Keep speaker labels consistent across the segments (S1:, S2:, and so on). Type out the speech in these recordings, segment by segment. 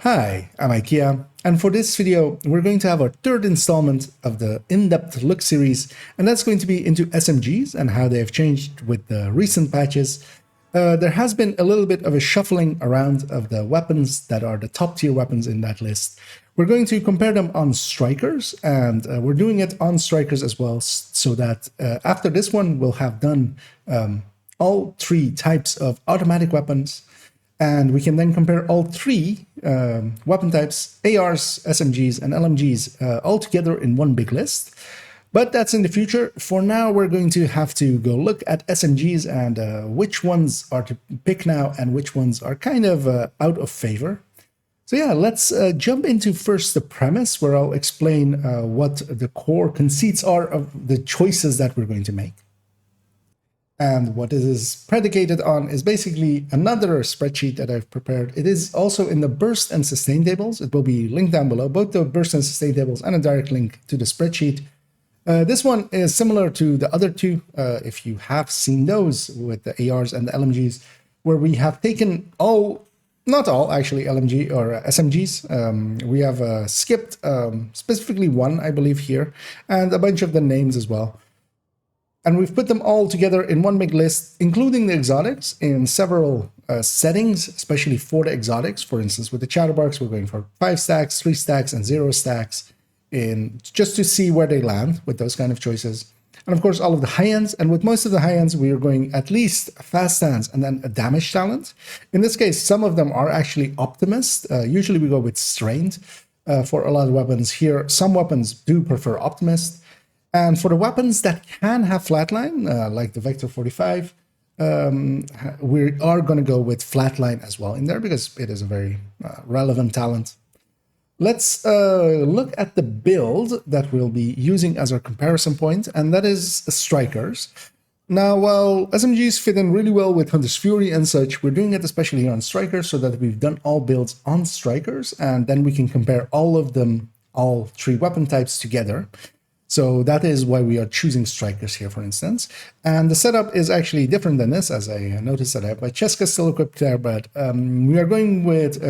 S1: Hi, I'm IKEA, and for this video, we're going to have our third installment of the in-depth look series, and that's going to be into SMGs and how they have changed with the recent patches. There has been a little bit of a shuffling around of the weapons that are the top tier weapons in that list. We're going to compare them on strikers, and we're doing it on strikers as well, so that after this one, we'll have done all three types of automatic weapons. And we can then compare all three weapon types, ARs, SMGs, and LMGs, all together in one big list. But that's in the future. For now, we're going to have to go look at SMGs and which ones are to pick now and which ones are kind of out of favor. So yeah, let's jump into first the premise, where I'll explain what the core conceits are of the choices that we're going to make. And what it is predicated on is basically another spreadsheet that I've prepared. It is also in the burst and sustain tables. It will be linked down below, both the burst and sustain tables and a direct link to the spreadsheet. This one is similar to the other two, if you have seen those with the ARs and the LMGs, where we have taken not all actually LMG or SMGs. We have skipped specifically one, I believe, here, and a bunch of the names as well. And we've put them all together in one big list, including the exotics in several settings, especially for the exotics. For instance, with the chatterbox, we're going for 5 stacks, 3 stacks, and 0 stacks, just to see where they land with those kind of choices. And of course, all of the high ends. And with most of the high ends, we are going at least fast stance and then a damage talent. In this case, some of them are actually optimist. Usually we go with strained for a lot of weapons. Here, some weapons do prefer optimist. And for the weapons that can have flatline, like the Vector 45, we are going to go with flatline as well in there because it is a very relevant talent. Let's look at the build that we'll be using as our comparison point, and that is strikers. Now, while SMGs fit in really well with Hunter's Fury and such, we're doing it especially here on strikers so that we've done all builds on strikers, and then we can compare all of them, all three weapon types together. So that is why we are choosing strikers here, for instance. And the setup is actually different than this, as I noticed that I have my Cheska still equipped there, but we are going with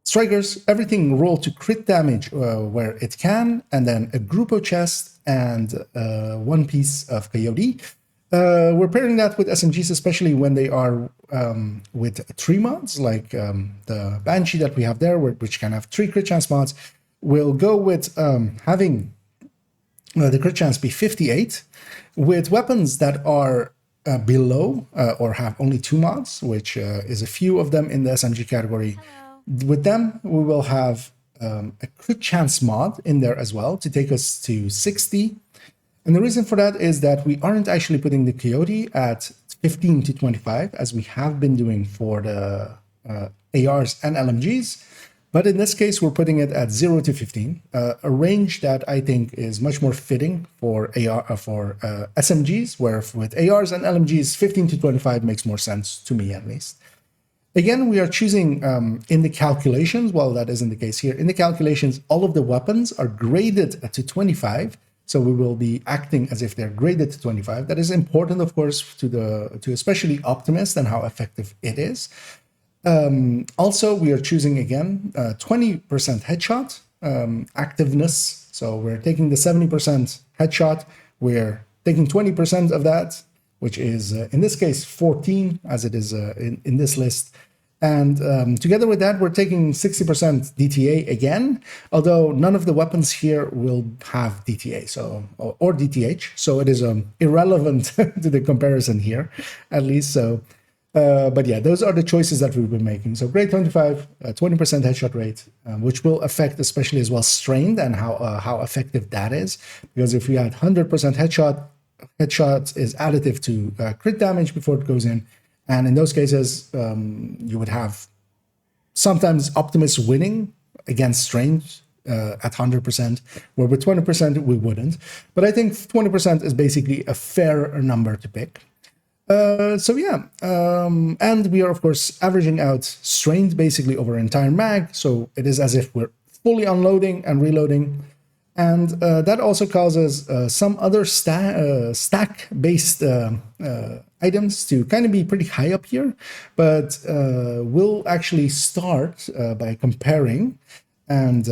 S1: strikers, everything roll to crit damage where it can, and then a Grupo chest and one piece of Coyote. We're pairing that with SMGs, especially when they are with 3 mods, like the Banshee that we have there, which can have 3 crit chance mods. We'll go with having the crit chance be 58 with weapons that are below or have only 2 mods, which is a few of them in the SMG category. Hello. With them, we will have a crit chance mod in there as well to take us to 60. And the reason for that is that we aren't actually putting the Coyote at 15 to 25, as we have been doing for the ARs and LMGs. But in this case, we're putting it at 0 to 15, a range that I think is much more fitting for SMGs, where with ARs and LMGs, 15 to 25 makes more sense to me, at least. Again, we are choosing in the calculations, well, that isn't the case here. In the calculations, all of the weapons are graded to 25, so we will be acting as if they're graded to 25. That is important, of course, to especially Optimist and how effective it is. Also, we are choosing, again, 20% headshot activeness. So we're taking the 70% headshot. We're taking 20% of that, which is, in this case, 14, as it is in this list. And together with that, we're taking 60% DTA again, although none of the weapons here will have DTA or DTH. So it is irrelevant to the comparison here, at least. So. But yeah, those are the choices that we've been making. So grade 25, 20% headshot rate, which will affect especially as well strained and how effective that is. Because if we had 100% headshot is additive to crit damage before it goes in. And in those cases, you would have sometimes Optimus winning against strained at 100%, where with 20% we wouldn't. But I think 20% is basically a fair number to pick. So yeah, and we are of course averaging out strained basically over an entire mag, so it is as if we're fully unloading and reloading. And that also causes some other stack-based items to kind of be pretty high up here, but we'll actually start by comparing, and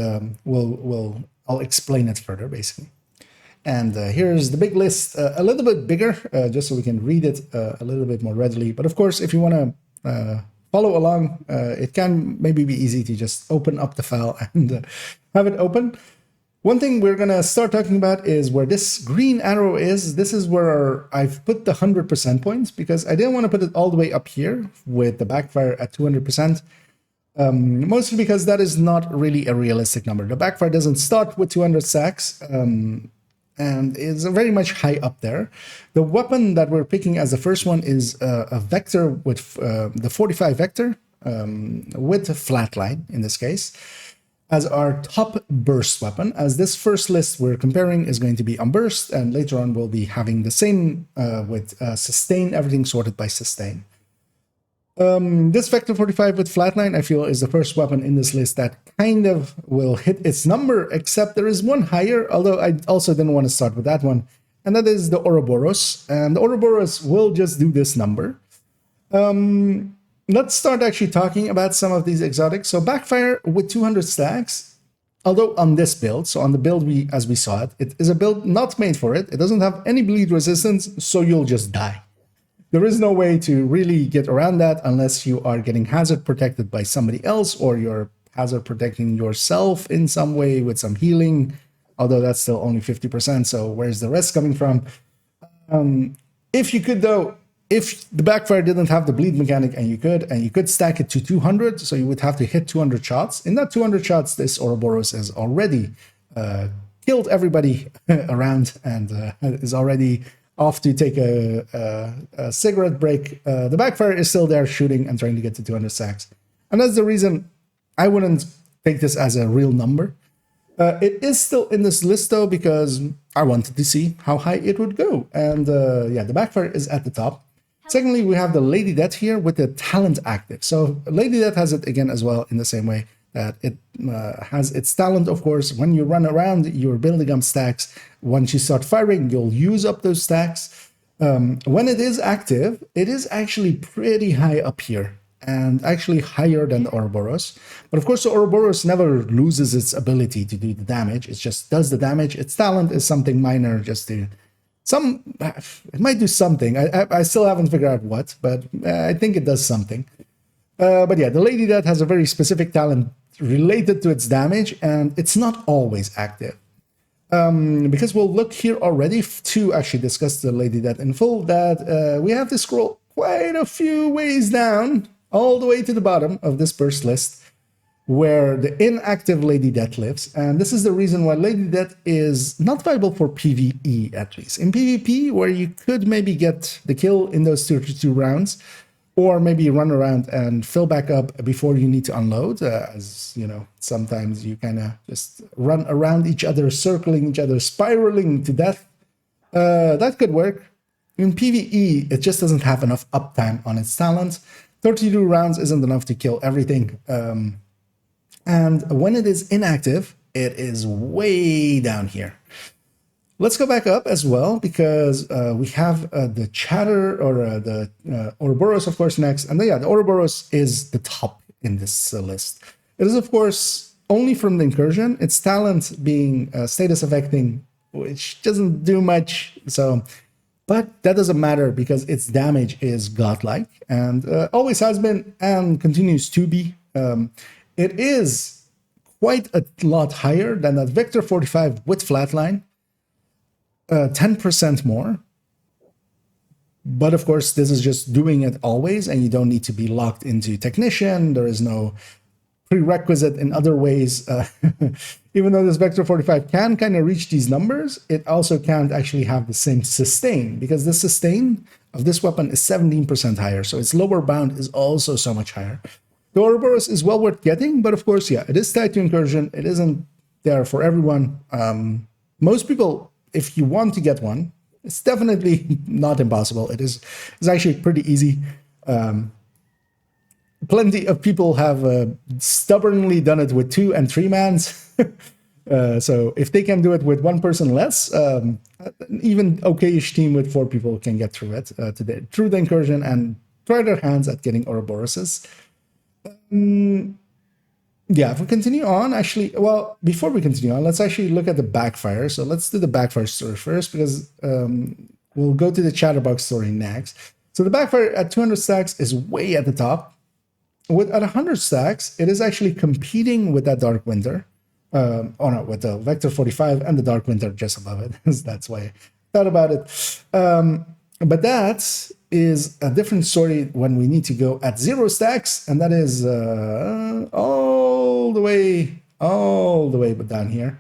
S1: I'll explain it further, basically. And here's the big list, a little bit bigger, just so we can read it a little bit more readily. But of course, if you want to follow along, it can maybe be easy to just open up the file and have it open. One thing we're going to start talking about is where this green arrow is. This is where I've put the 100% points, because I didn't want to put it all the way up here with the backfire at 200%. Mostly because that is not really a realistic number. The backfire doesn't start with 200 stacks, and it's very much high up there. The weapon that we're picking as the first one is a vector with the 45 vector with a flatline in this case, as our top burst weapon, as this first list we're comparing is going to be on burst, and later on we'll be having the same with sustain, everything sorted by sustain. This Vector 45 with flatline, I feel, is the first weapon in this list that kind of will hit its number, except there is one higher, although I also didn't want to start with that one, and that is the Ouroboros. And the Ouroboros will just do this number. Let's start actually talking about some of these exotics. So backfire with 200 stacks, although on this build, so on the build as we saw it, it is a build not made for it. It doesn't have any bleed resistance, so you'll just die. There is no way to really get around that unless you are getting hazard protected by somebody else, or you're hazard protecting yourself in some way with some healing, although that's still only 50%, so where's the rest coming from? If you could, though, if the backfire didn't have the bleed mechanic, and you could stack it to 200, so you would have to hit 200 shots. In that 200 shots, this Ouroboros has already killed everybody around and is already off to take a cigarette break. The backfire is still there shooting and trying to get to 200 stacks. And that's the reason I wouldn't take this as a real number. It is still in this list, though, because I wanted to see how high it would go. And yeah, the backfire is at the top. Secondly, we have the Lady Death here with the talent active. So Lady Death has it again as well in the same way that it has its talent. Of course, when you run around, you're building up stacks. Once you start firing, you'll use up those stacks. When it is active, it is actually pretty high up here, and actually higher than the Ouroboros. But of course, the Ouroboros never loses its ability to do the damage. It just does the damage. Its talent is something minor, just to it might do something. I still haven't figured out what, but I think it does something. But yeah, the Lady Death has a very specific talent related to its damage, and it's not always active. Because we'll look here already to actually discuss the Lady Death in full, that we have to scroll quite a few ways down, all the way to the bottom of this burst list, where the inactive Lady Death lives. And this is the reason why Lady Death is not viable for PvE, at least. In PvP, where you could maybe get the kill in those 32 rounds, or maybe run around and fill back up before you need to unload, as you know, sometimes you kind of just run around each other, circling each other, spiraling to death. That could work. In PvE, it just doesn't have enough uptime on its talent. 32 rounds isn't enough to kill everything. And when it is inactive, it is way down here. Let's go back up as well, because we have the chatter, or the Ouroboros, of course, next. And yeah, the Ouroboros is the top in this list. It is, of course, only from the incursion. Its talent being status affecting, which doesn't do much. But that doesn't matter, because its damage is godlike, and always has been and continues to be. It is quite a lot higher than that Vector 45 with flatline. 10% more. But of course, this is just doing it always, and you don't need to be locked into technician. There is no prerequisite in other ways. Even though this Vector 45 can kind of reach these numbers, it also can't actually have the same sustain, because the sustain of this weapon is 17% higher. So its lower bound is also so much higher. The Ouroboros is well worth getting, but of course, yeah, it is tied to incursion. It isn't there for everyone. Most people, if you want to get one, it's definitely not impossible. It's actually pretty easy. Plenty of people have stubbornly done it with 2 and 3 mans. So if they can do it with one person less, even okayish team with 4 people can get through it through the incursion and try their hands at getting Ouroboroses. Yeah, if we continue on, actually, well, before we continue on, let's actually look at the backfire. So let's do the backfire story first, because we'll go to the Chatterbox story next. So the backfire at 200 stacks is way at the top. At 100 stacks, it is actually competing with that Dark Winter. With the Vector 45 and the Dark Winter just above it. That's why I thought about it. But that is a different story when we need to go at 0 stacks, and that is all the way down here.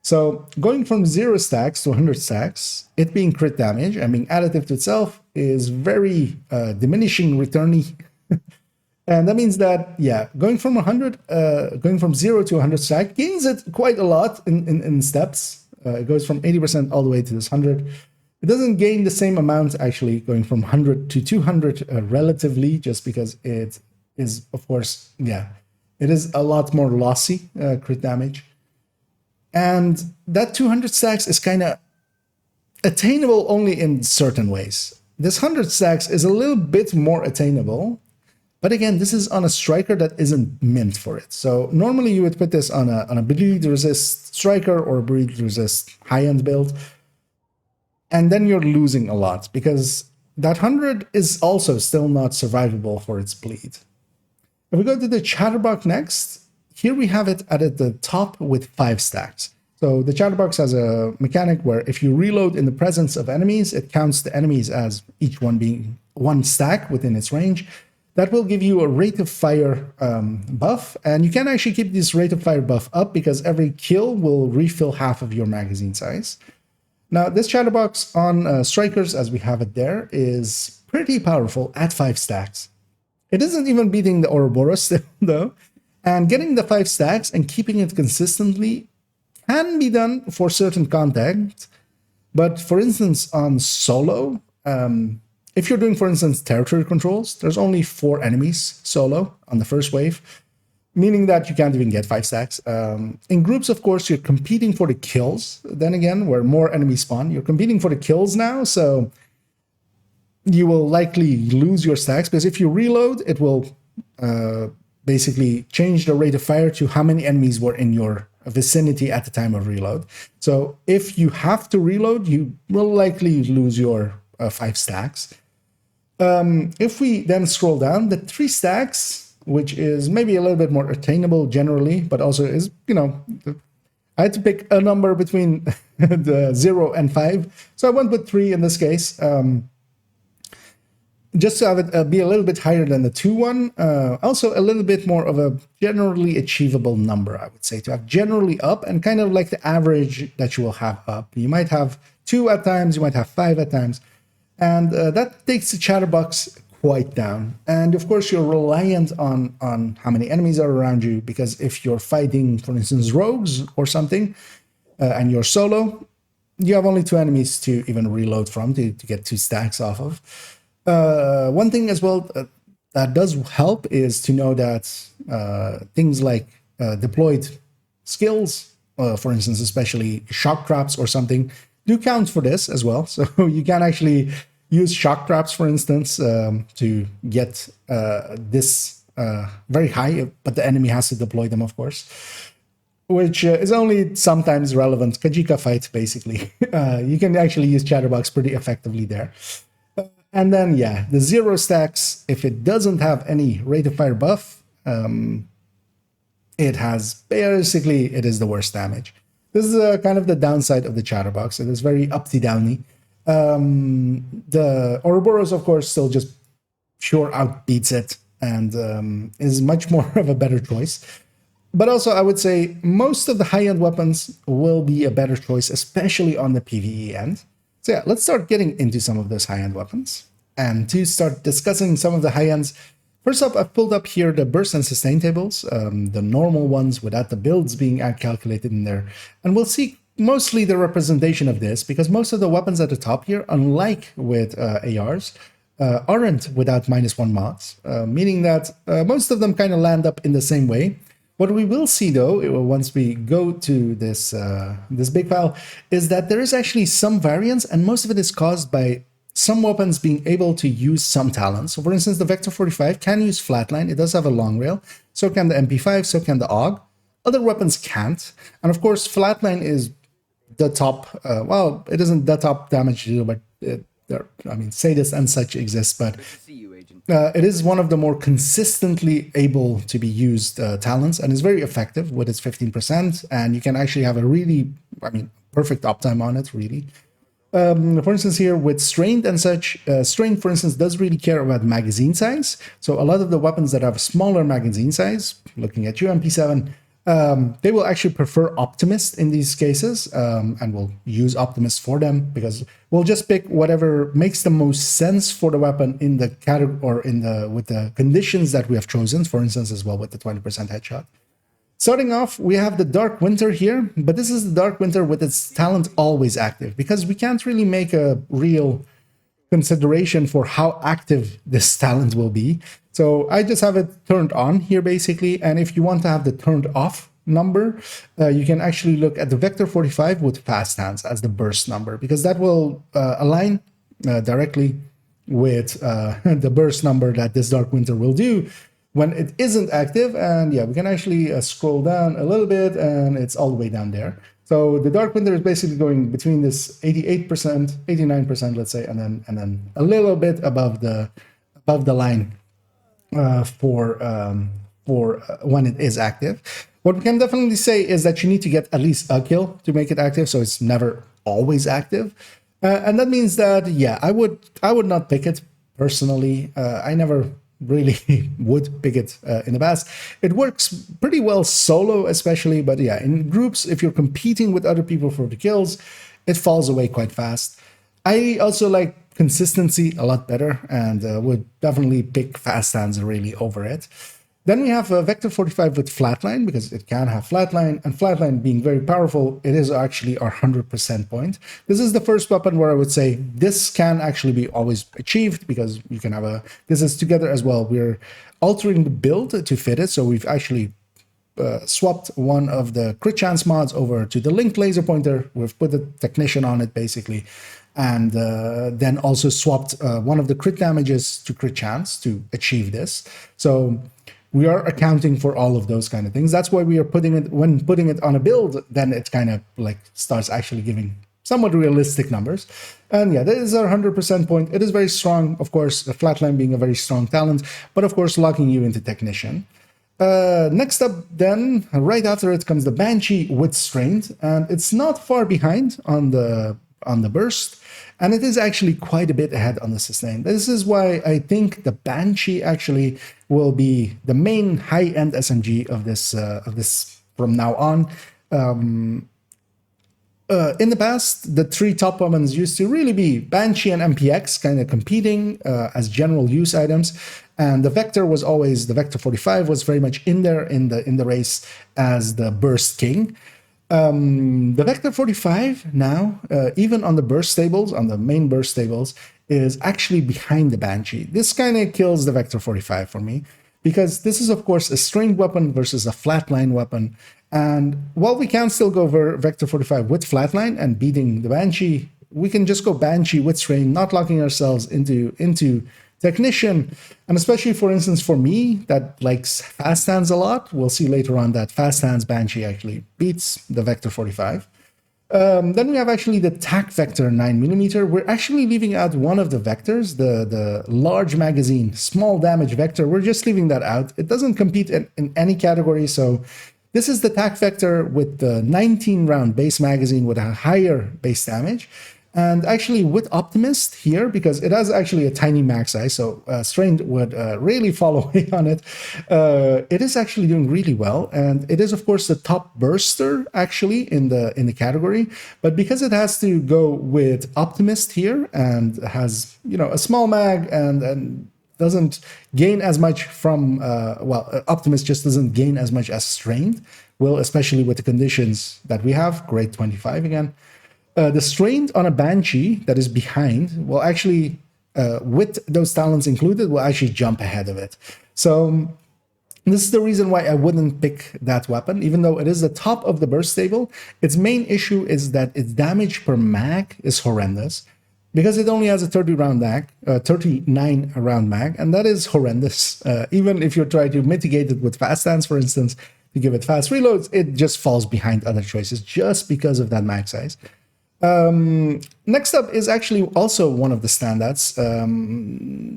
S1: So going from 0 stacks to 100 stacks, it being crit damage and being additive to itself is very diminishing returny. And that means that, yeah, going from 0 to 100 stack gains it quite a lot in steps. It goes from 80% all the way to this 100. It doesn't gain the same amount, actually, going from 100 to 200 relatively, just because it is, of course, yeah, it is a lot more lossy crit damage. And that 200 stacks is kind of attainable only in certain ways. This 100 stacks is a little bit more attainable. But again, this is on a striker that isn't meant for it. So normally you would put this on a bleed resist striker or a bleed resist high-end build. And then you're losing a lot, because that 100 is also still not survivable for its bleed. If we go to the Chatterbox next, here we have it at the top with 5 stacks. So the Chatterbox has a mechanic where if you reload in the presence of enemies, it counts the enemies as each one being 1 stack within its range. That will give you a rate of fire buff, and you can actually keep this rate of fire buff up because every kill will refill half of your magazine size. Now, this Chatterbox on strikers, as we have it there, is pretty powerful at 5 stacks. It isn't even beating the Ouroboros though, and getting the 5 stacks and keeping it consistently can be done for certain content, but for instance, on solo, if you're doing, for instance, territory controls, there's only 4 enemies solo on the first wave, meaning that you can't even get 5 stacks. In groups, of course, you're competing for the kills. Then again, where more enemies spawn, you're competing for the kills now, so you will likely lose your stacks, because if you reload, it will basically change the rate of fire to how many enemies were in your vicinity at the time of reload. So if you have to reload, you will likely lose your 5 stacks. If we then scroll down, the 3 stacks, which is maybe a little bit more attainable generally, but also is, I had to pick a number between the 0 and 5. So I went with 3 in this case, just to have it be a little bit higher than the 2 one. Also a little bit more of a generally achievable number, I would say, to have generally up and kind of like the average that you will have up. You might have 2 at times, you might have 5 at times. And that takes the Chatterbox quite down. And of course, you're reliant on how many enemies are around you, because if you're fighting, for instance, rogues or something, and you're solo, you have only 2 enemies to even reload from to get 2 stacks off of. One thing as well that does help is to know that things like deployed skills, for instance, especially shock traps or something, do count for this as well. So you can actually use shock traps, for instance, to get this very high, but the enemy has to deploy them, of course, which is only sometimes relevant. Kajika fight, basically. You can actually use Chatterbox pretty effectively there. And then, yeah, the 0 stacks, if it doesn't have any rate of fire buff, it has basically, it is the worst damage. This is kind of the downside of the Chatterbox. It is very uppy-downy. The Ouroboros, of course, still just pure outbeats it and is much more of a better choice. But also, I would say most of the high-end weapons will be a better choice, especially on the PvE end. So yeah, let's start getting into some of those high-end weapons. And to start discussing some of the high-ends, first up, I've pulled up here the burst and sustain tables, the normal ones without the builds being calculated in there. And we'll see mostly the representation of this, because most of the weapons at the top here, unlike with ARs, aren't without -1 mods, meaning that most of them kind of land up in the same way. What we will see, though, once we go to this big file, is that there is actually some variance, and most of it is caused by some weapons being able to use some talents. So, for instance, the Vector 45 can use flatline. It does have a long rail. So can the MP5, so can the AUG. Other weapons can't. And of course, flatline is the top, well, it isn't the top damage dealer, but I mean, Sadist and such exists, but it is one of the more consistently able to be used talents, and is very effective with its 15%, and you can actually have a really, I mean, perfect uptime on it, really. For instance, here with Strained and such, Strained, for instance, does really care about magazine size. So a lot of the weapons that have smaller magazine size, looking at you, MP7, they will actually prefer Optimist in these cases, and we'll use Optimist for them because we'll just pick whatever makes the most sense for the weapon in the category or with the conditions that we have chosen. For instance, as well with the 20% headshot. Starting off, we have the Dark Winter here, but this is the Dark Winter with its talent always active, because we can't really make a real consideration for how active this talent will be. So I just have it turned on here, basically, and if you want to have the turned off number, you can actually look at the Vector 45 with Fast Hands as the burst number, because that will align directly with the burst number that this Dark Winter will do when it isn't active. And yeah, we can actually scroll down a little bit, and it's all the way down there. So the Dark Winter is basically going between this 88%, 89%, let's say, and then a little bit above the line for when it is active. What we can definitely say is that you need to get at least a kill to make it active, so it's never always active. And that means that, yeah, I would not pick it personally. I never really would pick it in the past. It works pretty well solo, especially, but yeah, in groups, if you're competing with other people for the kills, it falls away quite fast. I also like consistency a lot better, and would definitely pick Fast Hands really over it. Then we have Vector 45 with Flatline, because it can have Flatline, and Flatline being very powerful, it is actually our 100% point. This is the first weapon where I would say this can actually be always achieved, because you can have this is together as well. We're altering the build to fit it, so we've actually swapped one of the crit chance mods over to the linked laser pointer. We've put the technician on it, basically, and then also swapped one of the crit damages to crit chance to achieve this. So we are accounting for all of those kind of things. That's why we are putting it on a build, then it kind of like starts actually giving somewhat realistic numbers. And yeah, that is our 100% point. It is very strong, of course, the Flatline being a very strong talent, but of course locking you into Technician. Next up then, right after it comes the Banshee with Strained, and it's not far behind on the burst, and it is actually quite a bit ahead on the sustain. This is why I think the Banshee actually will be the main high-end SMG of this from now on. In the past, the three top weapons used to really be Banshee and MPX, kind of competing as general use items, and the Vector was always, the Vector 45 was very much in there in the race as the burst king. The Vector 45 now, even on the burst stables, on the main burst stables, is actually behind the Banshee. This kind of kills the Vector 45 for me, because this is, of course, a strained weapon versus a flatline weapon. And while we can still go over Vector 45 with flatline and beating the Banshee, we can just go Banshee with strain, not locking ourselves into Technician. And especially, for instance, for me, that likes Fast Hands a lot, we'll see later on that Fast Hands Banshee actually beats the Vector 45. Then we have actually the TAC Vector 9mm. We're actually leaving out one of the vectors, the large magazine, small damage vector. We're just leaving that out. It doesn't compete in any category, so this is the TAC Vector with the 19-round base magazine with a higher base damage. And actually with Optimist here, because it has actually a tiny mag size, so Strained would really fall away on it. It is actually doing really well, and it is of course the top burster actually in the category. But because it has to go with Optimist here and has, you know, a small mag and doesn't gain as much from Optimist just doesn't gain as much as Strained will, especially with the conditions that we have. Grade 25 again. The Strained on a Banshee that is behind will actually, with those talents included, will actually jump ahead of it. So This is the reason why I wouldn't pick that weapon, even though it is the top of the burst table. Its main issue is that its damage per mag is horrendous, because it only has a 39 round mag, and that is horrendous. Even if you try to mitigate it with fast stance, for instance, to give it fast reloads, it just falls behind other choices just because of that mag size. Next up is actually also one of the standouts.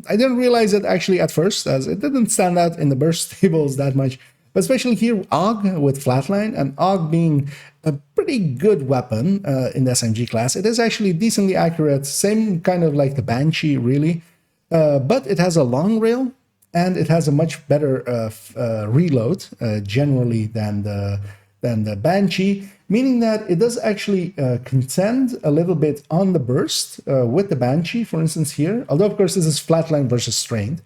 S1: I didn't realize it actually at first, as it didn't stand out in the burst tables that much, but especially here, AUG with flatline, and AUG being a pretty good weapon in the SMG class. It is actually decently accurate, same kind of like the Banshee, really, but it has a long rail, and it has a much better reload generally than the Banshee, meaning that it does actually contend a little bit on the burst with the Banshee, for instance here. Although, of course, this is flatline versus strained.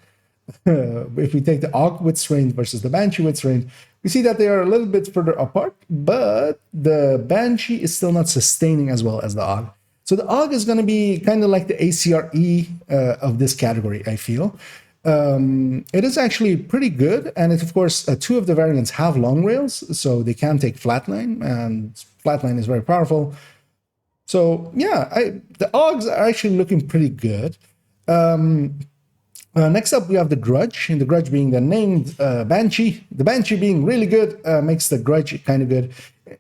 S1: If we take the AUG with strained versus the Banshee with strained, we see that they are a little bit further apart, but the Banshee is still not sustaining as well as the AUG. So the AUG is going to be kind of like the ACRE of this category, I feel. It is actually pretty good, and it, of course, two of the variants have long rails, so they can take flatline, and flatline is very powerful. So yeah, the AUGs are actually looking pretty good. Next up, we have the Grudge, and the Grudge being the named Banshee. The Banshee being really good makes the Grudge kind of good.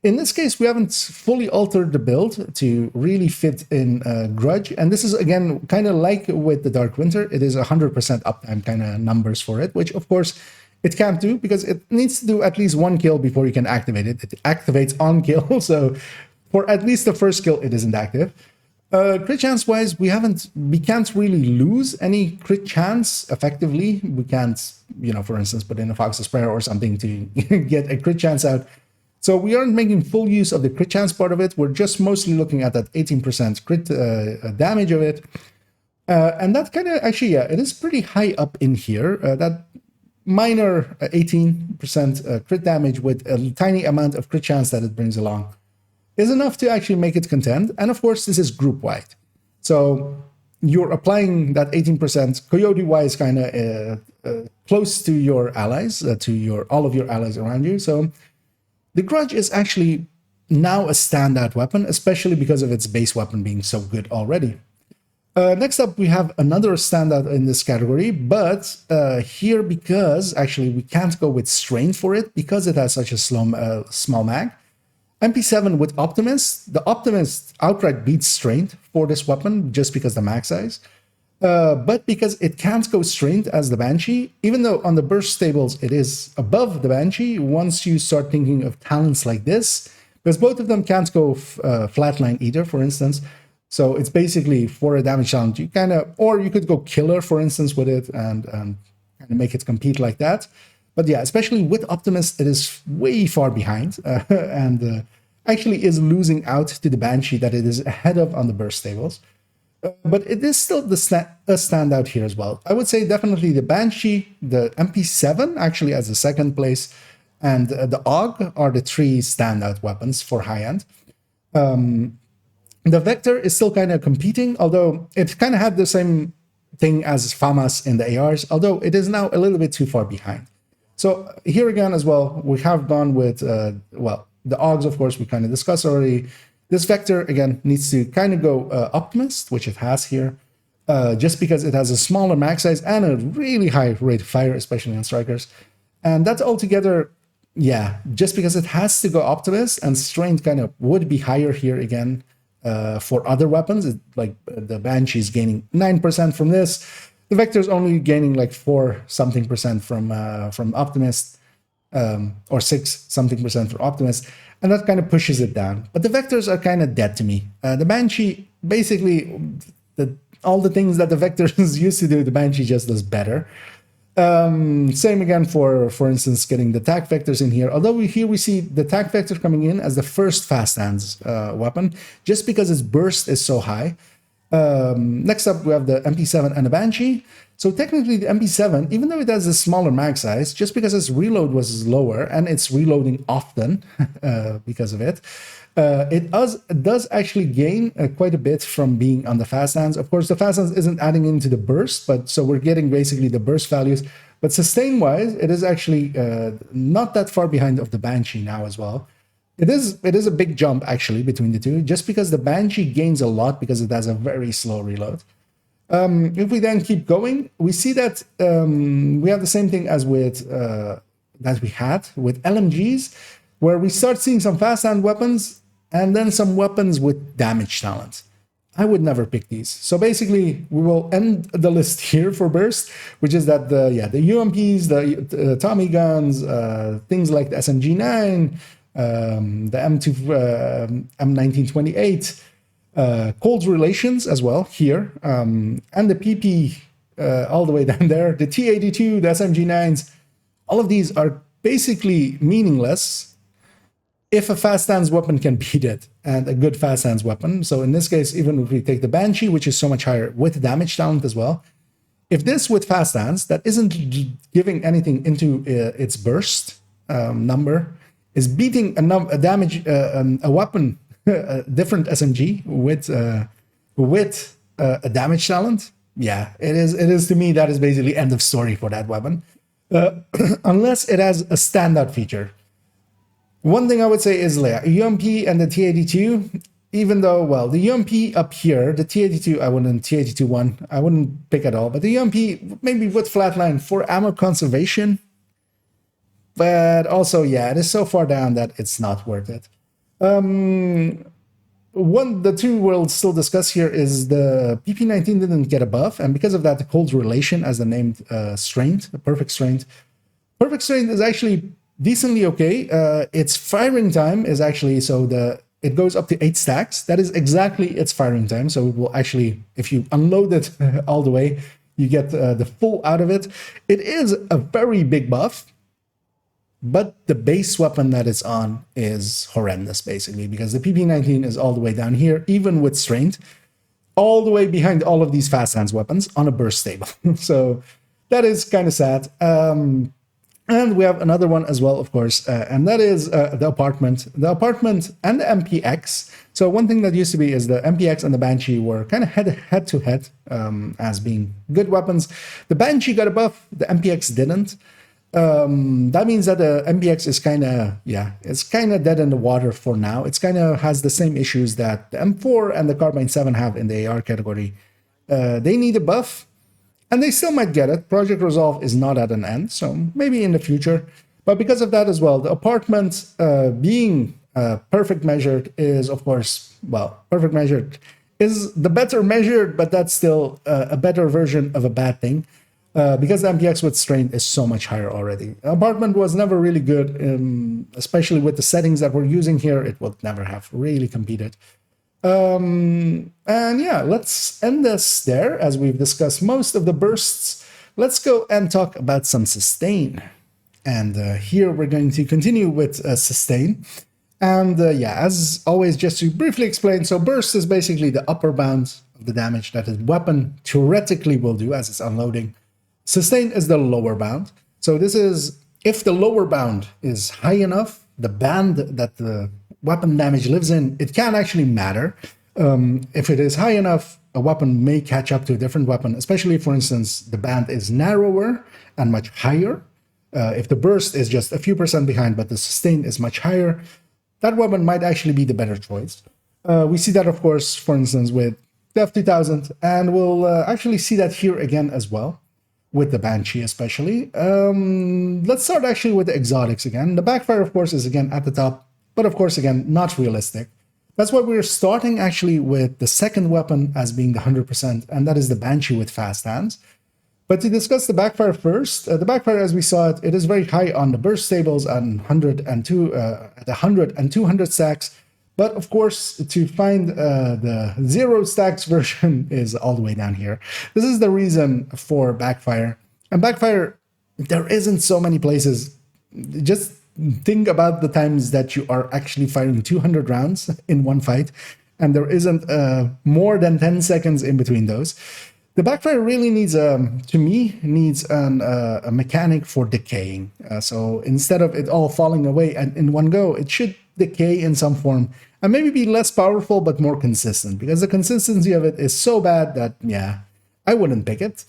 S1: In this case, we haven't fully altered the build to really fit in Grudge, and this is, again, kind of like with the Dark Winter. It is 100% uptime kind of numbers for it, which, of course, it can't do, because it needs to do at least one kill before you can activate it. It activates on kill, so for at least the first kill, it isn't active. Crit chance wise, we can't really lose any crit chance effectively. We can't, for instance, put in a Fox's Prayer or something to get a crit chance out. So we aren't making full use of the crit chance part of it. We're just mostly looking at that 18% crit damage of it. And that kind of, actually, yeah, it is pretty high up in here. That minor 18% crit damage with a tiny amount of crit chance that it brings along is enough to actually make it contend. And of course, this is group-wide. So you're applying that 18% coyote-wise kind of close to your allies, to all of your allies around you. So the Grudge is actually now a standout weapon, especially because of its base weapon being so good already. Next up, we have another standout in this category, but here, because actually we can't go with Strain for it, because it has such a small mag. MP7 with Optimist. The Optimist outright beats Strained for this weapon, just because the mag size. But because it can't go Strained as the Banshee, even though on the burst stables it is above the Banshee, once you start thinking of talents like this, because both of them can't go flatline either, for instance. So it's basically for a damage challenge, you kind of, or you could go Killer, for instance, with it and kind of make it compete like that. But yeah, especially with Optimist, it is way far behind and actually is losing out to the Banshee that it is ahead of on the burst tables. But it is still a standout here as well. I would say definitely the Banshee, the MP7 actually as the second place, and the AUG are the three standout weapons for high-end. The Vector is still kind of competing, although it kind of had the same thing as FAMAS in the ARs, although it is now a little bit too far behind. So here again as well, we have gone with, well, the AUGs, of course, we kind of discussed already. This Vector, again, needs to kind of go Optimist, which it has here, just because it has a smaller mag size and a really high rate of fire, especially on strikers. And that's altogether, yeah, just because it has to go Optimist, and Strained kind of would be higher here again for other weapons. Like the Banshee is gaining 9% from this. The Vector is only gaining like 4-something% from Optimist, or 6-something% from Optimist, and that kind of pushes it down. But the Vectors are kind of dead to me. The Banshee, basically, all the things that the Vectors used to do, the Banshee just does better. Same again for instance, getting the TAC Vectors in here. Although here we see the TAC Vector coming in as the first fast hands weapon, just because its burst is so high. Next up, we have the MP7 and the Banshee. So technically the MP7, even though it has a smaller mag size, just because its reload was lower and it's reloading often because of it, it does actually gain quite a bit from being on the fast hands. Of course, the fast hands isn't adding into the burst, but so we're getting basically the burst values, But sustain-wise, it is actually not that far behind of the Banshee now as well. It is a big jump actually between the two, just because the Banshee gains a lot because it has a very slow reload. If we then keep going, we see that we have the same thing as with that we had with LMGs, where we start seeing some fast hand weapons and then some weapons with damage talent. I would never pick these. So basically, we will end the list here for burst, which is that the UMPs, the Tommy guns, things like the SMG9, the M1928, cold relations as well here, and the PP all the way down there, the T82, the SMG9s, all of these are basically meaningless if a fast hands weapon can beat it, and a good fast hands weapon. So in this case, even if we take the Banshee, which is so much higher with damage talent as well, if this with fast hands that isn't giving anything into its burst number is beating a damage a weapon, a different SMG with a damage talent, yeah, it is to me that is basically end of story for that weapon, unless it has a standout feature. One thing I would say is UMP and the T82, even though, well, the UMP up here, the T82, T82-1, I wouldn't pick at all, but the UMP, maybe with flatline for ammo conservation, but also, yeah, it is so far down that it's not worth it. The two we'll still discuss here is the PP19 didn't get a buff, and because of that, the cold relation as the named strength, the perfect strength. Perfect strength is actually decently okay. Its firing time is actually, it goes up to 8 stacks. That is exactly its firing time. So it will actually, if you unload it all the way, you get the full out of it. It is a very big buff, but the base weapon that it's on is horrendous, basically, because the PP19 is all the way down here, even with strength, all the way behind all of these fast hands weapons on a burst table. So that is kind of sad. And we have another one as well, of course, and that is the apartment. The apartment and the MPX. So one thing that used to be is the MPX and the Banshee were kind of head to head as being good weapons. The Banshee got a buff, the MPX didn't. That means that the MPX is kind of, it's kind of dead in the water for now. It's kind of has the same issues that the M4 and the Carbine 7 have in the AR category. They need a buff. And they still might get it. Project Resolve is not at an end, so maybe in the future. But because of that as well, the apartment being perfect measured is, of course, well, perfect measured is the better measured, but that's still a better version of a bad thing. Because the MPX with strain is so much higher already. Apartment was never really good, especially with the settings that we're using here. It would never have really competed. And yeah, let's end this there as we've discussed most of the bursts. Let's go and talk about some sustain. And here we're going to continue with sustain. And yeah, as always, just to briefly explain, so burst is basically the upper bound of the damage that a weapon theoretically will do as it's unloading. Sustain is the lower bound. So this is, if the lower bound is high enough, the band that the weapon damage lives in, it can actually matter. If it is high enough, a weapon may catch up to a different weapon, especially, for instance, the band is narrower and much higher. If the burst is just a few percent behind, but the sustain is much higher, that weapon might actually be the better choice. We see that, of course, for instance, with Def 2000, and we'll actually see that here again as well, with the Banshee especially. Let's start actually with the exotics again. The backfire, of course, is again at the top, but of course, again, not realistic. That's why we're starting actually with the second weapon as being the 100%, and that is the Banshee with fast hands. But to discuss the backfire first, the backfire, as we saw it, it is very high on the burst tables and 100 and 200 stacks. But of course, to find the 0 stacks version is all the way down here. This is the reason for backfire. And backfire, there isn't so many places. Just think about the times that you are actually firing 200 rounds in one fight, and there isn't more than 10 seconds in between those. The backfire really needs, to me, needs a mechanic for decaying. So instead of it all falling away in one go, it should decay in some form and maybe be less powerful but more consistent, because the consistency of it is so bad that, yeah, I wouldn't pick it.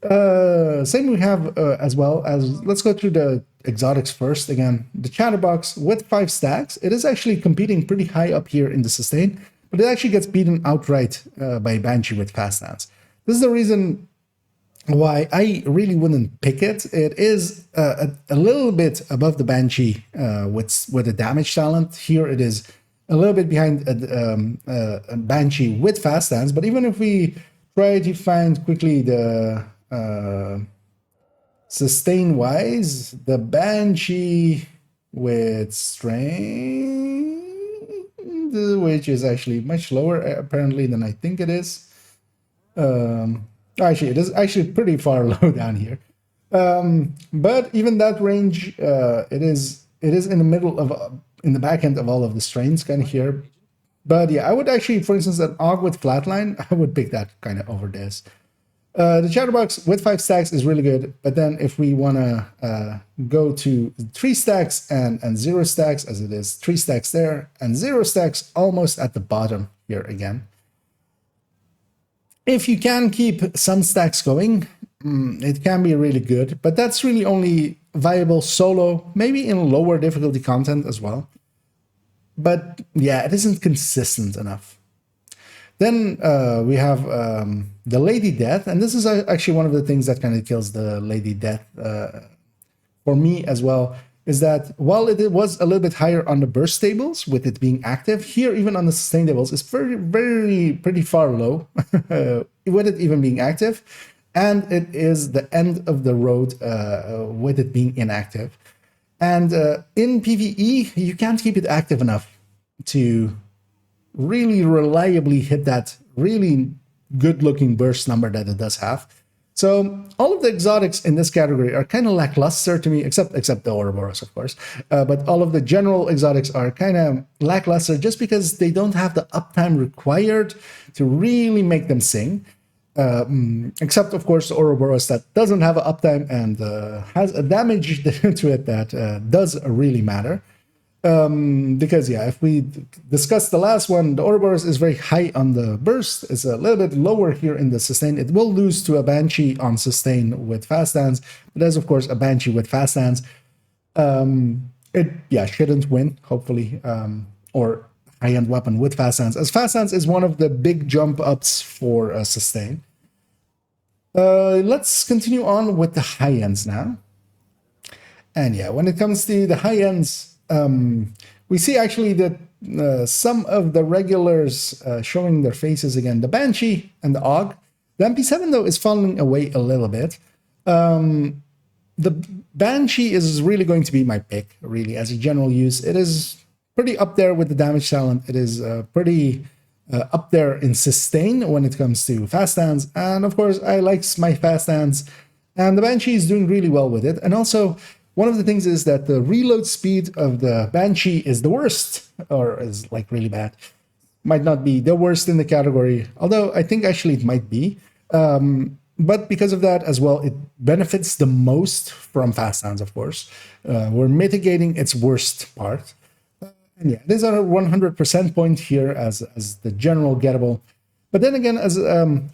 S1: Same we have as well as, let's go through the exotics first. Again, the chatterbox with 5 stacks, it is actually competing pretty high up here in the sustain, but it actually gets beaten outright by Banshee with fast stance. This is the reason why I really wouldn't pick it. It is a little bit above the Banshee with a damage talent. Here it is a little bit behind a Banshee with fast stance, but even if we try to find quickly the sustain wise, the Banshee with strength, which is actually much lower apparently than I think it is. Actually, it is actually pretty far low down here. But even that range, it is in the middle of in the back end of all of the strains kind of here. But yeah, I would actually, for instance, an AUG with flatline, I would pick that kind of over this. The chatterbox with 5 stacks is really good, but then if we want to go to 3 stacks and 0 stacks, as it is 3 stacks there and 0 stacks almost at the bottom here again. If you can keep some stacks going, it can be really good, but that's really only viable solo, maybe in lower difficulty content as well. But yeah, it isn't consistent enough. Then we have the Lady Death, and this is actually one of the things that kind of kills the Lady Death for me as well, is that while it was a little bit higher on the burst tables with it being active, here even on the sustain tables it's pretty far low with it even being active, and it is the end of the road with it being inactive. And in PvE, you can't keep it active enough to really reliably hit that really good-looking burst number that it does have. So all of the exotics in this category are kind of lackluster to me, except the Ouroboros, of course. But all of the general exotics are kind of lackluster just because they don't have the uptime required to really make them sing. Except, of course, the Ouroboros that doesn't have an uptime and has a damage to it that does really matter. Because, yeah, if we discuss the last one, the Ouroboros is very high on the burst. It's a little bit lower here in the sustain. It will lose to a Banshee on sustain with fast stance. But there's, of course, a Banshee with fast stance. It shouldn't win, hopefully, or high-end weapon with fast stance, as fast stance is one of the big jump ups for a sustain. Let's continue on with the high ends now. And yeah, when it comes to the high ends, we see actually that some of the regulars showing their faces again. The Banshee and the AUG. The MP7 though is falling away a little bit. The Banshee is really going to be my pick, really, as a general use. It is pretty up there with the damage talent. It is pretty up there in sustain when it comes to fast stance. And of course, I like my fast stance. And the Banshee is doing really well with it. And also, one of the things is that the reload speed of the Banshee is the worst, or is like really bad. Might not be the worst in the category, although I think actually it might be. But because of that as well, it benefits the most from fast stance, of course. We're mitigating its worst part. And yeah, there's a 100% point here as the general gettable. But then again, as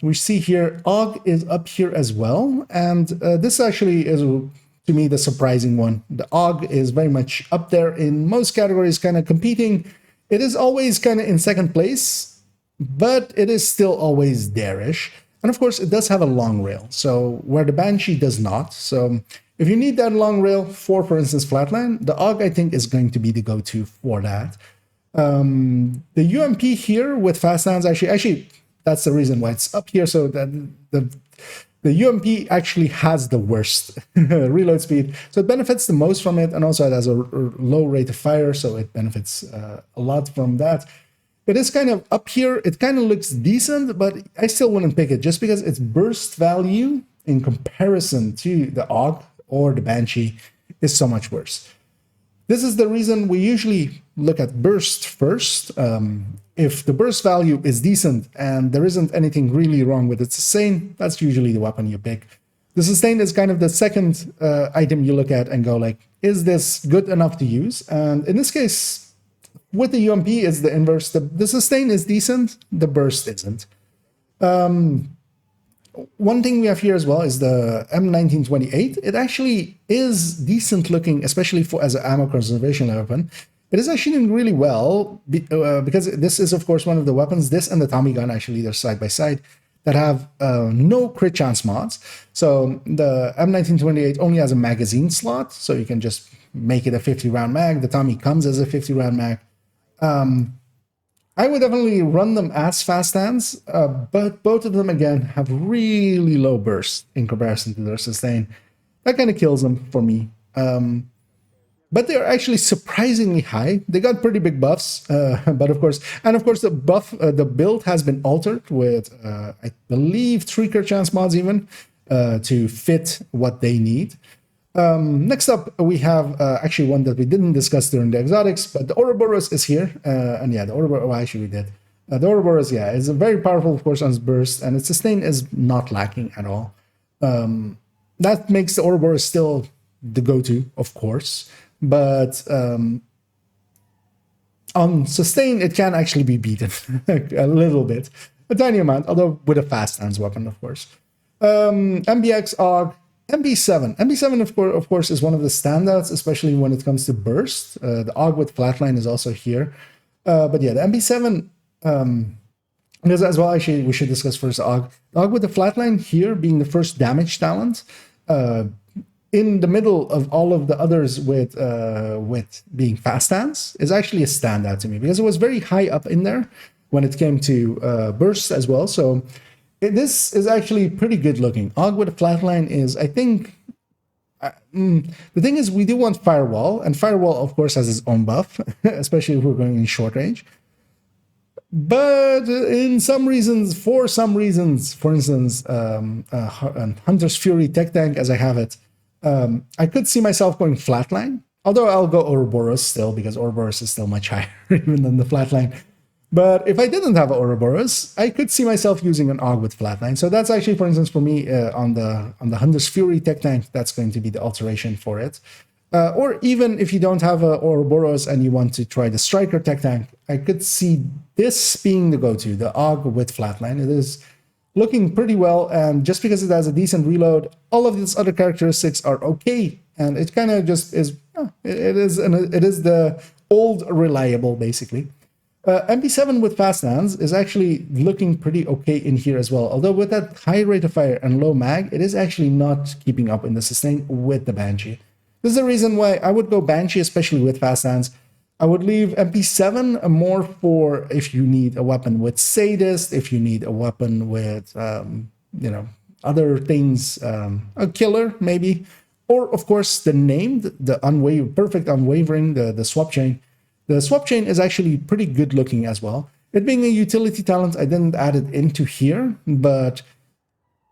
S1: we see here, AUG is up here as well. And this actually is, to me, the surprising one. The AUG is very much up there in most categories, kind of competing. It is always kind of in second place, but it is still always there-ish. And of course, it does have a long rail, so where the Banshee does not. So if you need that long rail for instance, flatline, the AUG, I think, is going to be the go-to for that. The UMP here with fast stance, actually, that's the reason why it's up here. So that the UMP actually has the worst reload speed, so it benefits the most from it, and also it has a low rate of fire, so it benefits a lot from that. It is kind of up here. It kind of looks decent, but I still wouldn't pick it just because its burst value in comparison to the AUG or the Banshee is so much worse. This is the reason we usually look at burst first. If the burst value is decent and there isn't anything really wrong with its sustain, that's usually the weapon you pick. The sustain is kind of the second item you look at and go like, is this good enough to use? And in this case, with the UMP, it's the inverse. The sustain is decent, the burst isn't. one thing we have here as well is the M1928. It actually is decent looking, especially for as an ammo conservation weapon. It is actually doing really well because this is, of course, one of the weapons. This and the Tommy gun, actually, they're side by side, that have no crit chance mods. So the M1928 only has a magazine slot, so you can just make it a 50-round mag. The Tommy comes as a 50-round mag. I would definitely run them as fast hands, but both of them, again, have really low burst in comparison to their sustain. That kind of kills them for me. But they're actually surprisingly high. They got pretty big buffs, but of course, the build has been altered with, I believe, 3 crit chance mods even, to fit what they need. Next up, we have actually one that we didn't discuss during the exotics, but the Ouroboros is here. And yeah, the Ouroboros, well, actually we did. The Ouroboros, yeah, is a very powerful, of course, on its burst, and its sustain is not lacking at all. That makes the Ouroboros still the go-to, of course, but on sustain, it can actually be beaten a little bit, a tiny amount, although with a fast hands weapon, of course. MBX, AUG, MP7, of course, is one of the standouts, especially when it comes to burst. The AUG with flatline is also here. But yeah, the MP7, as well, actually, we should discuss first AUG. The AUG with the flatline here being the first damage talent, in the middle of all of the others with being fast hands, is actually a standout to me, because it was very high up in there when it came to bursts as well. So this is actually pretty good looking. AUG with a flatline is, I think, the thing is, we do want Firewall, and Firewall, of course, has its own buff, especially if we're going in short range. But for some reasons, for instance, Hunter's Fury Tech Tank, as I have it, I could see myself going flatline, although I'll go Ouroboros still, because Ouroboros is still much higher even than the flatline. But if I didn't have Ouroboros, I could see myself using an AUG with flatline. So that's actually, for instance, for me, on the Hunter's Fury Tech Tank, that's going to be the alteration for it. Or even if you don't have a Ouroboros and you want to try the Striker Tech Tank, I could see this being the go-to, the AUG with flatline. It is looking pretty well, and just because it has a decent reload, all of these other characteristics are okay, and it kind of just is. It is the old reliable, basically. MP7 with fast hands is actually looking pretty okay in here as well. Although with that high rate of fire and low mag, it is actually not keeping up in the sustain with the Banshee. This is the reason why I would go Banshee, especially with fast hands. I would leave MP7 more for if you need a weapon with Sadist, if you need a weapon with, other things, a killer maybe. Or, of course, the named, the perfect unwavering, the swap chain. The swap chain is actually pretty good looking as well. It being a utility talent, I didn't add it into here, but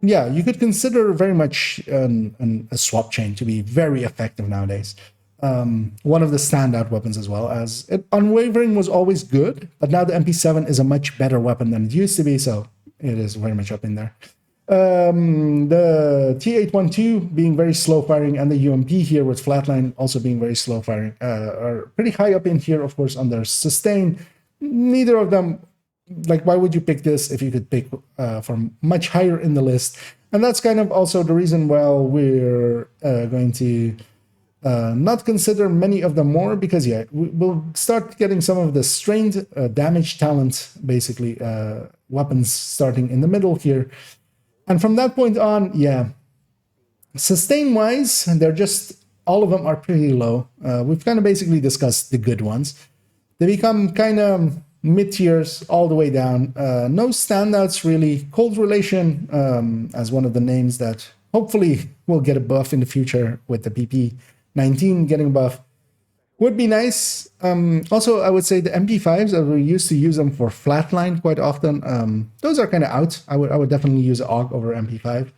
S1: yeah, you could consider very much a swap chain to be very effective nowadays. One of the standout weapons as well, as unwavering was always good, but now the MP7 is a much better weapon than it used to be, so it is very much up in there. The T812 being very slow firing, and the UMP here with flatline also being very slow firing, are pretty high up in here, of course, on their sustain. Neither of them, like, why would you pick this if you could pick from much higher in the list? And that's kind of also the reason why we're going to not consider many of them more, because yeah, we'll start getting some of the strained damage talent, basically weapons starting in the middle here. And from that point on, yeah, sustain-wise, they're just, all of them are pretty low. We've kind of basically discussed the good ones. They become kind of mid-tiers all the way down. No standouts, really. Cold Relation, as one of the names that hopefully will get a buff in the future with the PP19 getting a buff, would be nice. Also, I would say the MP5s, we used to use them for flatline quite often. Those are kind of out. I would definitely use AUG over MP5.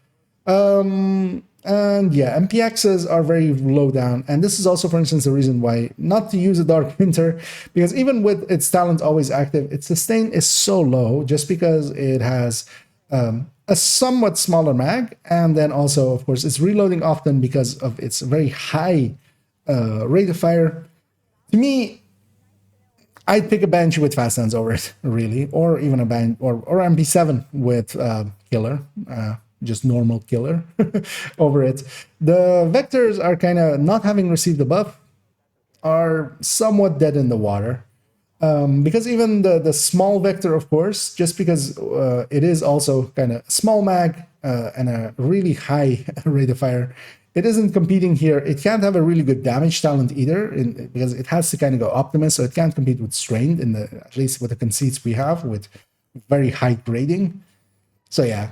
S1: And yeah, MPXs are very low down. And this is also, for instance, the reason why not to use a Dark Winter, because even with its talent always active, its sustain is so low just because it has a somewhat smaller mag. And then also, of course, it's reloading often because of its very high rate of fire. To me, I'd pick a Banshee with fast hands over it, really, or even a or MP7 with killer. just normal killer over it. The vectors are kind of not having received the buff, are somewhat dead in the water. Because even the small vector, of course, just because it is also kind of small mag and a really high rate of fire, it isn't competing here. It can't have a really good damage talent either, because it has to kind of go Optimus, so it can't compete with Strained, at least with the conceits we have, with very high grading. So yeah,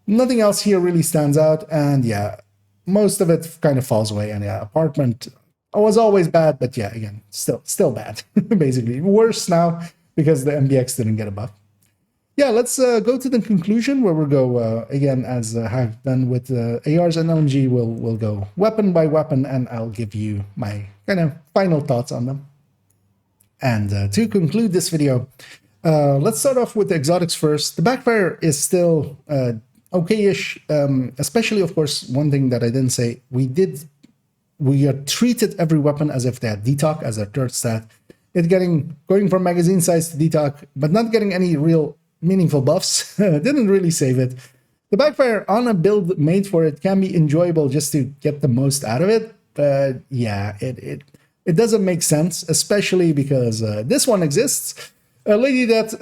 S1: nothing else here really stands out, and yeah, most of it kind of falls away. And yeah, Apartment was always bad, but yeah, again, still bad. Basically, worse now because the MBX didn't get a buff. Yeah, let's go to the conclusion, where we'll go again, as I've done with ARs and LMG. We'll go weapon by weapon, and I'll give you my kind of final thoughts on them. And to conclude this video, let's start off with the exotics first. The backfire is still okay-ish, especially, of course, one thing that I didn't say, we treated every weapon as if they had detox as their third stat. Going from magazine size to detox, but not getting any real meaningful buffs, didn't really save it. The backfire on a build made for it can be enjoyable just to get the most out of it, but yeah, it doesn't make sense, especially because this one exists. Lady Death,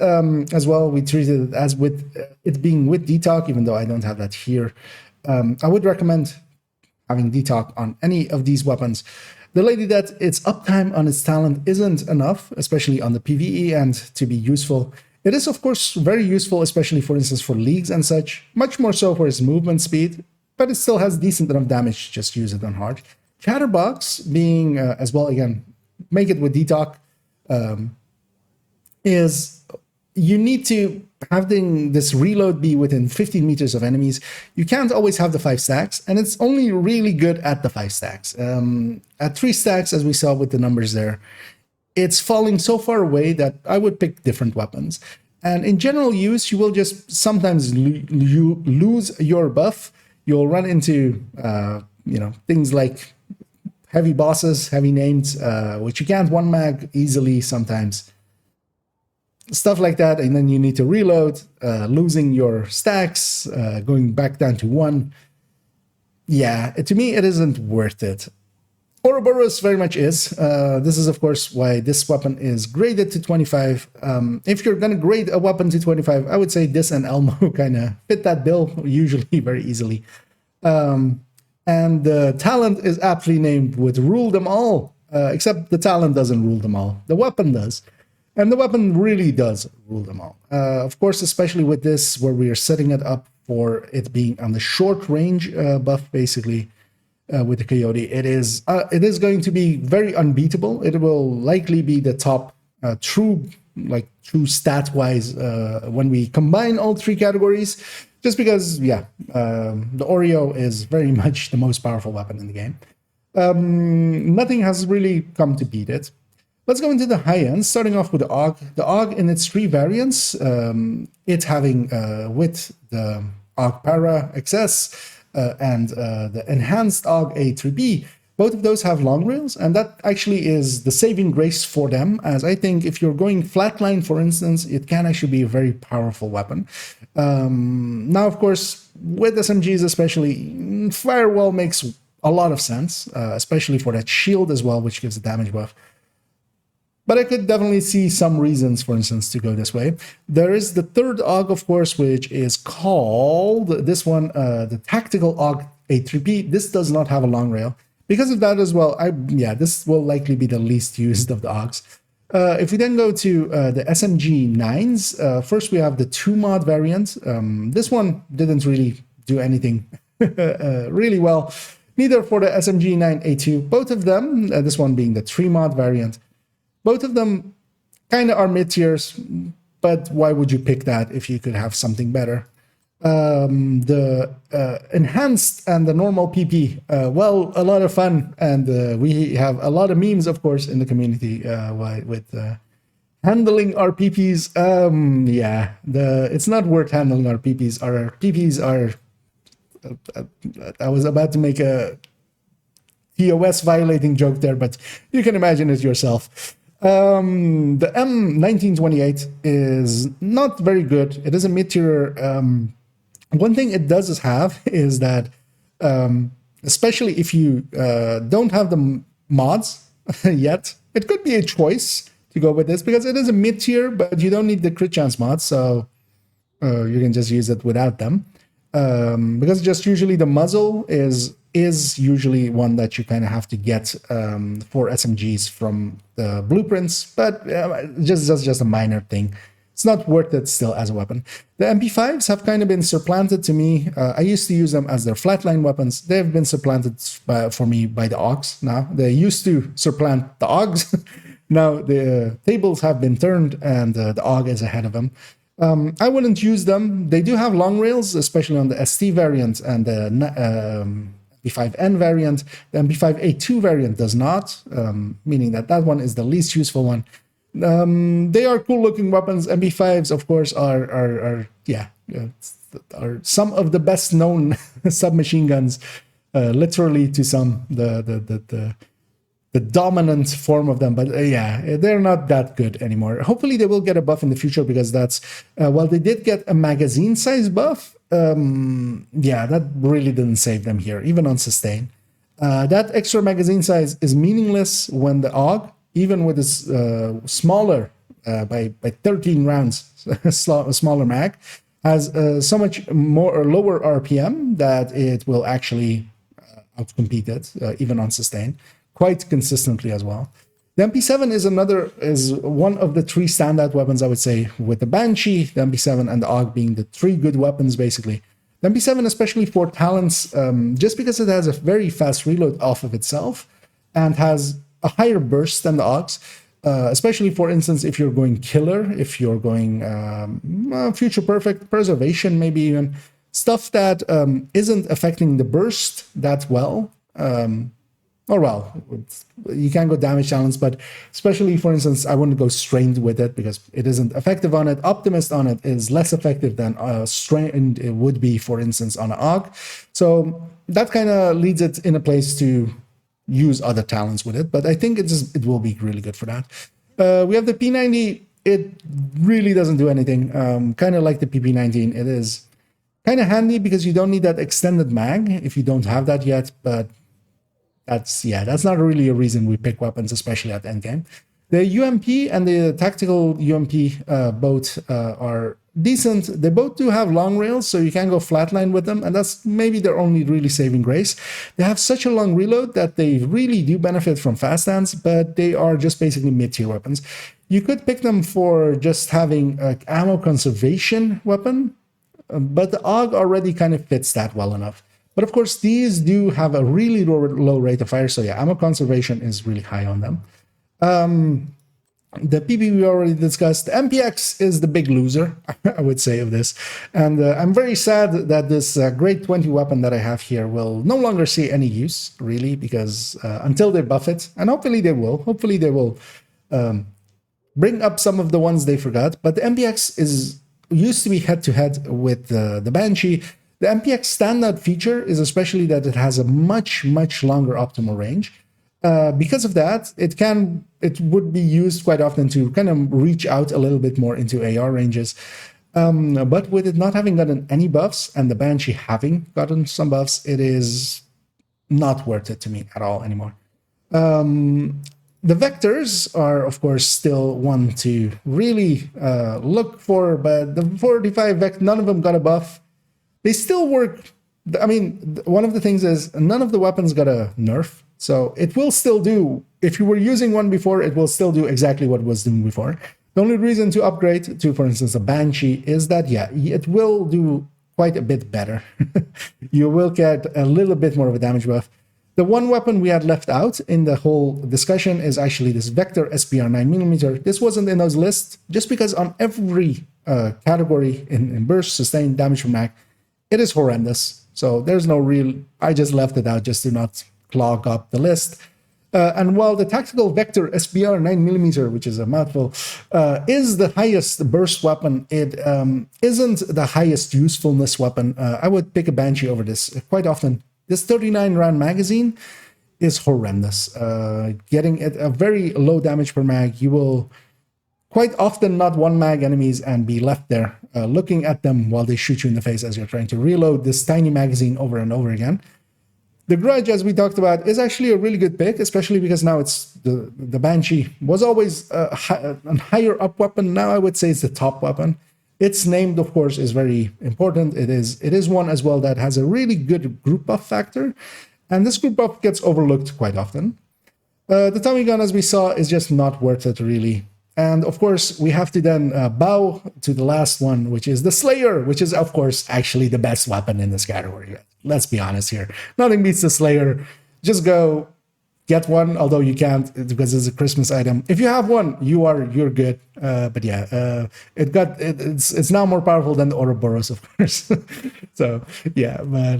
S1: as well, we treated it as with it being with detox, even though I don't have that here. I would recommend having detox on any of these weapons. The Lady Death, its uptime on its talent isn't enough, especially on the PvE end, to be useful. It is, of course, very useful, especially, for instance, for leagues and such, much more so for its movement speed, but it still has decent enough damage to just use it on hard. Chatterbox, being, as well, again, make it with detox, is you need to having this reload be within 15 meters of enemies. You can't always have the 5 stacks, and it's only really good at the 5 stacks. At 3 stacks, as we saw with the numbers there, it's falling so far away that I would pick different weapons. And in general use, you will just sometimes lose your buff. You'll run into, things like heavy bosses, heavy names, which you can't one mag easily sometimes. Stuff like that, and then you need to reload, losing your stacks, going back down to 1. Yeah, to me, it isn't worth it. Ouroboros very much is. This is, of course, why this weapon is graded to 25. If you're going to grade a weapon to 25, I would say this and Elmo kind of fit that bill usually very easily. And the talent is aptly named with Rule Them All, except the talent doesn't rule them all. The weapon does. And the weapon really does rule them all. Of course, especially with this, where we are setting it up for it being on the short range buff, basically, with the Coyote, it is going to be very unbeatable. It will likely be the top true stat-wise when we combine all 3 categories, just because, yeah, the Oreo is very much the most powerful weapon in the game. Nothing has really come to beat it. Let's go into the high end, starting off with the AUG. The AUG in its 3 variants, it having with the AUG Para XS and the enhanced AUG A3B, both of those have long rails, and that actually is the saving grace for them, as I think if you're going flatline, for instance, it can actually be a very powerful weapon. Now, of course, with SMGs especially, Firewall makes a lot of sense, especially for that shield as well, which gives a damage buff. But I could definitely see some reasons, for instance, to go this way. There is the third AUG, of course, which is called, this one, the Tactical AUG A3P. This does not have a long rail. Because of that as well, this will likely be the least used of the AUGs. If we then go to the SMG 9s, first we have the 2-mod variant. This one didn't really do anything really well. Neither for the SMG 9A2. Both of them, this one being the 3-mod variant, both of them kind of are mid-tiers, but why would you pick that if you could have something better? The enhanced and the normal PP, well, a lot of fun, and we have a lot of memes, of course, in the community with handling our PPs. It's not worth handling our PPs. Our PPs are... I was about to make a TOS violating joke there, but you can imagine it yourself. The M1928 is not very good. It is a mid-tier One thing it does have is that, especially if you don't have the mods yet, it could be a choice to go with this because it is a mid tier, but you don't need the crit chance mods, so you can just use it without them. Because just usually the muzzle is usually one that you kind of have to get for SMGs from the blueprints, but just a minor thing. It's not worth it still as a weapon. The MP5s have kind of been supplanted to me. I used to use them as their flatline weapons. They've been supplanted for me by the AUGs now. They used to supplant the AUGs. Now the tables have been turned and the AUG is ahead of them. I wouldn't use them. They do have long rails, especially on the ST variant and the MP5N variant. The MP5A2 variant does not, meaning that one is the least useful one. They are cool looking weapons. MP5s, of course, are some of the best known submachine guns, literally to some, the dominant form of them. But yeah, they're not that good anymore. Hopefully they will get a buff in the future because that's, well, they did get a magazine size buff. Yeah, that really didn't save them here, even on sustain. That extra magazine size is meaningless when the AUG, even with this smaller, by 13 rounds, smaller mag, has so much more or lower RPM that it will actually outcompete it, even on sustain, quite consistently as well. The MP7 is one of the three standout weapons, I would say, with the Banshee, the MP7, and the AUG being the three good weapons, basically. The MP7, especially for talents, just because it has a very fast reload off of itself and has a higher burst than the AUGs, especially, for instance, if you're going killer, if you're going future perfect, preservation, maybe even, stuff that isn't affecting the burst that well. Or well, you can go damage challenge, but especially, for instance, I wouldn't go strained with it because it isn't effective on it. Optimist on it is less effective than strained it would be, for instance, on an AUG. So that kind of leads it in a place to use other talents with it, but I think it will be really good for that. We have the P90. It really doesn't do anything. Kind of like the PP19. It is kind of handy because you don't need that extended mag if you don't have that yet, but that's not really a reason we pick weapons, especially at endgame. The UMP and the tactical UMP both are decent. They both do have long rails, so you can go flatline with them, and that's maybe their only really saving grace. They have such a long reload that they really do benefit from fast stands, but they are just basically mid-tier weapons. You could pick them for just having an ammo conservation weapon, but the AUG already kind of fits that well enough. But of course, these do have a really low rate of fire, so yeah, ammo conservation is really high on them. The PP we already discussed. The MPX is the big loser, I would say, of this. And I'm very sad that this grade 20 weapon that I have here will no longer see any use, really, because until they buff it, and hopefully they will bring up some of the ones they forgot. But the MPX used to be head-to-head with the Banshee. The MPX standout feature is especially that it has a much longer optimal range. Because of that, it would be used quite often to kind of reach out a little bit more into AR ranges. But with it not having gotten any buffs and the Banshee having gotten some buffs, it is not worth it to me at all anymore. The vectors are, of course, still one to really look for, but the 45 vector, none of them got a buff. They still work. I mean, one of the things is none of the weapons got a nerf. So it will still do, if you were using one before, it will still do exactly what it was doing before. The only reason to upgrade to, for instance, a Banshee is that, yeah, it will do quite a bit better. You will get a little bit more of a damage buff. The one weapon we had left out in the whole discussion is actually this Vector SPR 9mm. This wasn't in those lists just because on every category in burst, sustain, damage from mag, it is horrendous. So there's no real, I just left it out just to not clog up the list. And while the tactical Vector SPR 9mm, which is a mouthful, is the highest burst weapon, it isn't the highest usefulness weapon. I would pick a Banshee over this quite often. This 39-round magazine is horrendous. Getting it a very low damage per mag, you will quite often not one mag enemies and be left there looking at them while they shoot you in the face as you're trying to reload this tiny magazine over and over again. The Grudge, as we talked about, is actually a really good pick, especially because now it's the Banshee was always a higher up weapon. Now I would say it's the top weapon. Its name, of course, is very important. It is one as well that has a really good group buff factor, and this group buff gets overlooked quite often. The Tommy gun, as we saw, is just not worth it, really. And of course, we have to then bow to the last one, which is the Slayer, which is, of course, actually the best weapon in this category. Let's be honest here. Nothing beats the Slayer. Just go get one, although you can't because it's a Christmas item. If you have one, you're good. But yeah, it's now more powerful than the Ouroboros, of course. So yeah, but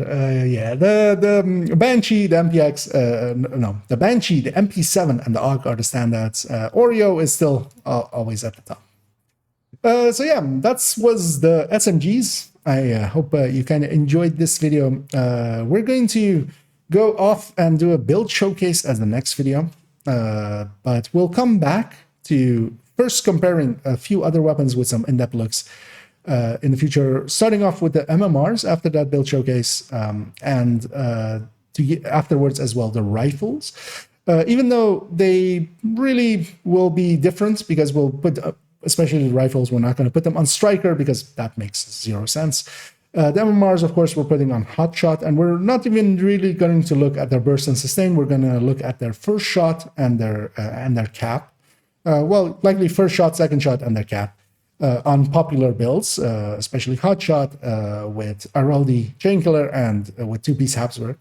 S1: yeah, the Banshee, the MPX, no, the Banshee, the MP7, and the AUG are the standouts. Oreo is still always at the top. So yeah, that was the SMGs. I hope you kind of enjoyed this video. We're going to go off and do a build showcase as the next video, but we'll come back to first comparing a few other weapons with some in-depth looks in the future, starting off with the MMRs after that build showcase, and afterwards as well the rifles, even though they really will be different because we'll put especially the rifles, we're not going to put them on Striker because that makes zero sense. The MMRs, of course, we're putting on Hotshot, and we're not even really going to look at their burst and sustain. We're going to look at their first shot and their cap. Well, likely first shot, second shot, and their cap on popular builds, especially Hotshot with Araldi Chainkiller and with two-piece Habsburg.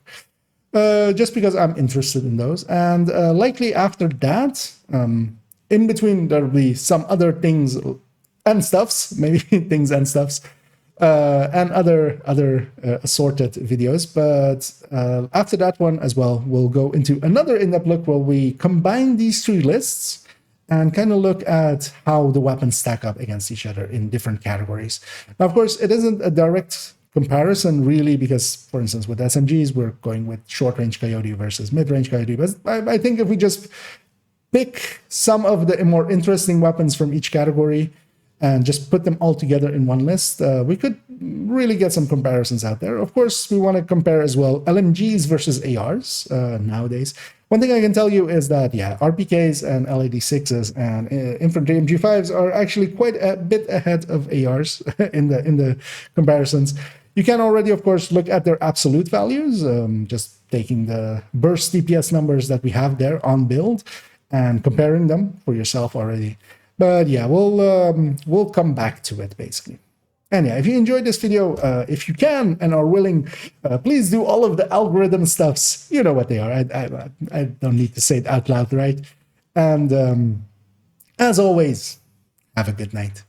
S1: Just because I'm interested in those. And likely after that, in between, there'll be some other things and stuffs, maybe things and stuffs, and other assorted videos. But after that one as well, we'll go into another in-depth look where we combine these three lists and kind of look at how the weapons stack up against each other in different categories. Now, of course, it isn't a direct comparison really because, for instance, with SMGs, we're going with short-range Coyote versus mid-range Coyote. But I think if we just pick some of the more interesting weapons from each category and just put them all together in one list, we could really get some comparisons out there. Of course, we want to compare as well LMGs versus ARs nowadays. One thing I can tell you is that, yeah, RPKs and LAD6s and infantry MG5s are actually quite a bit ahead of ARs in the comparisons. You can already, of course, look at their absolute values, just taking the burst DPS numbers that we have there on build and comparing them for yourself already. But yeah, we'll come back to it basically. And yeah, if you enjoyed this video, if you can and are willing, please do all of the algorithm stuffs. You know what they are. I don't need to say it out loud, right? And as always, have a good night.